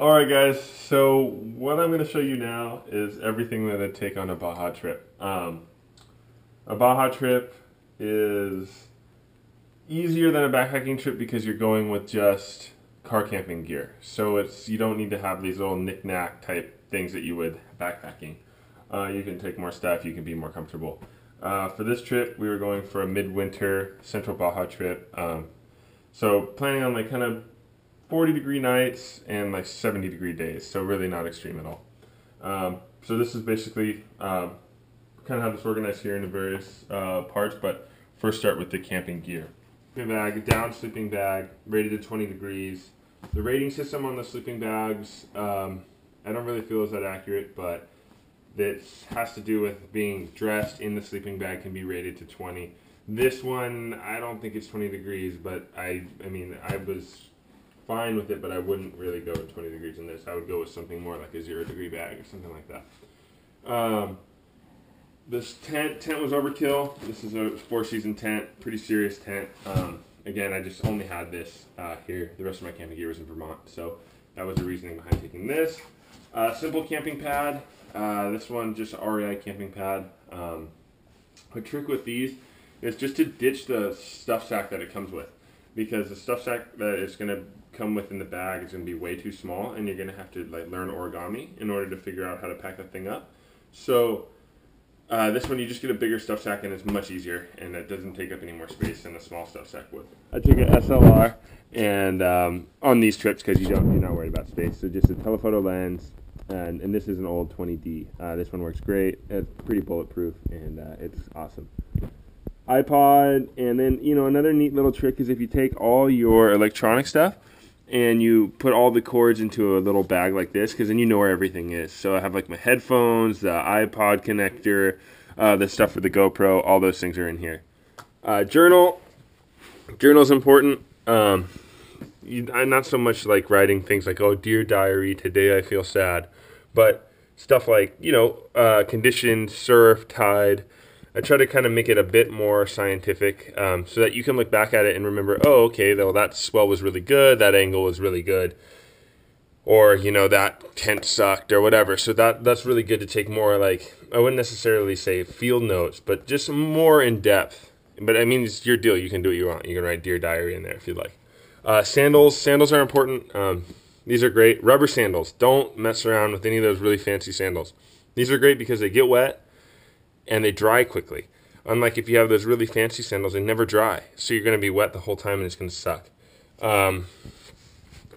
Alright guys, so what I'm going to show you now is everything that I'd take on a Baja trip. A Baja trip is easier than a backpacking trip because you're going with just car camping gear. So you don't need to have these little knick-knack type things that you would backpacking. You can take more stuff, you can be more comfortable. For this trip, we were going for a midwinter central Baja trip. So planning on like kind of 40-degree nights and like 70-degree days, so really not extreme at all. So this is basically kind of have this organized here into various parts, but first start with the camping gear. Sleeping bag, down sleeping bag, rated to 20 degrees. The rating system on the sleeping bags, I don't really feel is that accurate, but this has to do with being dressed in the sleeping bag can be rated to 20. This one, I don't think it's 20 degrees, but I mean, I was fine with it, but I wouldn't really go with 20 degrees in this. I would go with something more like a 0-degree bag or something like that. This tent was overkill. This is a 4-season tent, pretty serious tent. Again, I just only had this here. The rest of my camping gear was in Vermont, so that was the reasoning behind taking this. Simple camping pad. This one just REI camping pad. A trick with these is just to ditch the stuff sack that it comes with, because the stuff sack that it's going to come with in the bag is going to be way too small, and you're going to have to like learn origami in order to figure out how to pack that thing up. So this one you just get a bigger stuff sack and it's much easier, and it doesn't take up any more space than a small stuff sack would. I took an SLR and on these trips because you're not worried about space. So just a telephoto lens, and this is an old 20D. This one works great. It's pretty bulletproof, and it's awesome. iPod, and then another neat little trick is if you take all your electronic stuff and you put all the cords into a little bag like this, because then you know where everything is. So I have like my headphones, the iPod connector, the stuff for the GoPro, all those things are in here. Journal's important. I'm not so much like writing things like, oh, dear diary, today I feel sad, but stuff like condition, surf, tide. I try to kind of make it a bit more scientific so that you can look back at it and remember, oh, okay, well, that swell was really good, that angle was really good, or, that tent sucked or whatever. So that's really good to take more, like, I wouldn't necessarily say field notes, but just more in depth. But I mean, it's your deal. You can do what you want. You can write Dear Diary in there if you'd like. Sandals are important. These are great. Rubber sandals. Don't mess around with any of those really fancy sandals. These are great because they get wet and they dry quickly. Unlike if you have those really fancy sandals, they never dry. So you're going to be wet the whole time and it's going to suck.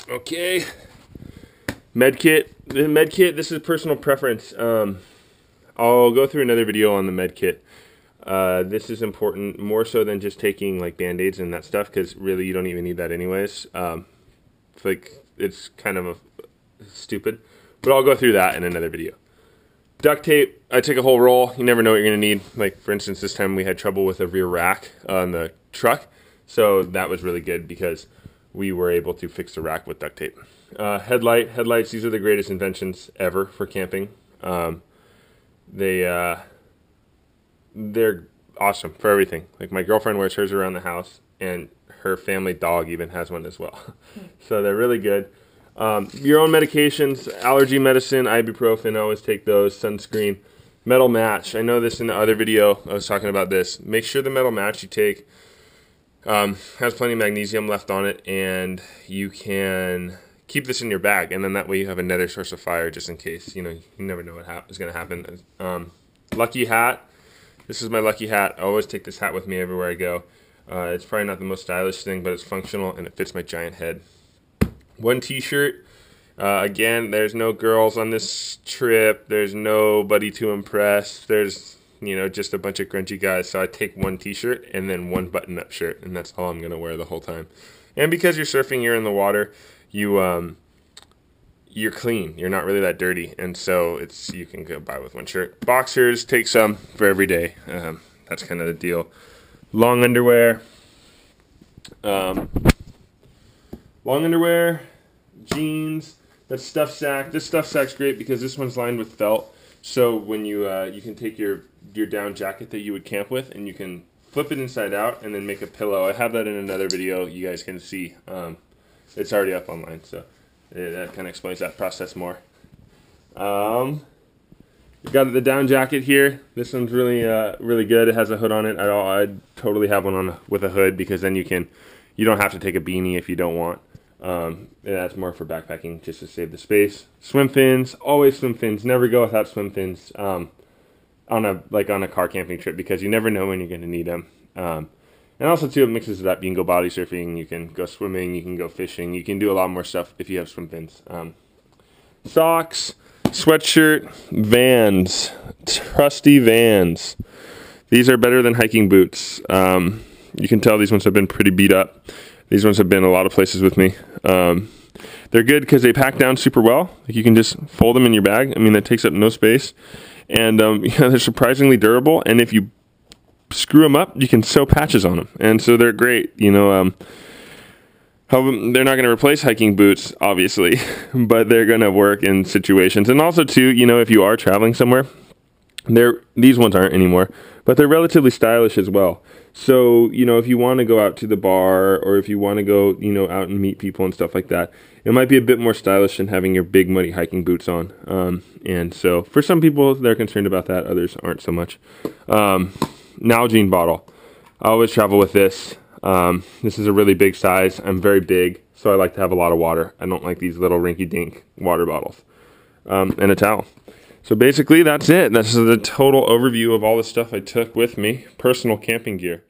Okay. Medkit. The medkit, this is personal preference. I'll go through another video on the medkit. This is important more so than just taking like Band-Aids and that stuff, because really you don't even need that anyways. It's kind of stupid. But I'll go through that in another video. Duct tape, I take a whole roll. You never know what you're going to need. Like, for instance, this time we had trouble with a rear rack on the truck. So that was really good because we were able to fix the rack with duct tape. Headlights, these are the greatest inventions ever for camping. They're awesome for everything. Like, my girlfriend wears hers around the house, and her family dog even has one as well. So they're really good. Your own medications, allergy medicine, ibuprofen, I always take those, sunscreen. Metal match, I know this in the other video, I was talking about this. Make sure the metal match you take has plenty of magnesium left on it, and you can keep this in your bag, and then that way you have another source of fire just in case. You never know what is going to happen. Lucky hat, this is my lucky hat. I always take this hat with me everywhere I go. It's probably not the most stylish thing, but it's functional, and it fits my giant head. One t-shirt. Again, there's no girls on this trip. There's nobody to impress. There's, just a bunch of grungy guys. So I take one t-shirt and then one button-up shirt, and that's all I'm going to wear the whole time. And because you're surfing, you're in the water, you're clean. You're not really that dirty. And so you can go by with one shirt. Boxers, take some for every day. That's kind of the deal. Long underwear. Jeans, that stuff sack. This stuff sack's great because this one's lined with felt. So when you can take your down jacket that you would camp with, and you can flip it inside out and then make a pillow. I have that in another video you guys can see. It's already up online. So That kind of explains that process more. You got the down jacket here. This one's really really good. It has a hood on it. I'd totally have one on with a hood, because then you don't have to take a beanie if you don't want. That's more for backpacking, just to save the space. Swim fins, always swim fins. Never go without swim fins on a car camping trip, because you never know when you're going to need them. And also too, it mixes it up. You can go body surfing, you can go swimming, you can go fishing, you can do a lot more stuff if you have swim fins. Socks, sweatshirt, Vans, trusty Vans. These are better than hiking boots. You can tell these ones have been pretty beat up. These ones have been a lot of places with me. They're good because they pack down super well. Like, you can just fold them in your bag. I mean, that takes up no space. And they're surprisingly durable. And if you screw them up, you can sew patches on them. And so they're great. They're not going to replace hiking boots, obviously, but they're going to work in situations. And also too, if you are traveling somewhere, these ones aren't anymore, but they're relatively stylish as well. So, if you want to go out to the bar, or if you want to go, out and meet people and stuff like that, it might be a bit more stylish than having your big muddy hiking boots on. And so for some people, they're concerned about that. Others aren't so much. Nalgene bottle. I always travel with this. This is a really big size. I'm very big, so I like to have a lot of water. I don't like these little rinky-dink water bottles. And a towel. So basically, that's it. This is the total overview of all the stuff I took with me. Personal camping gear.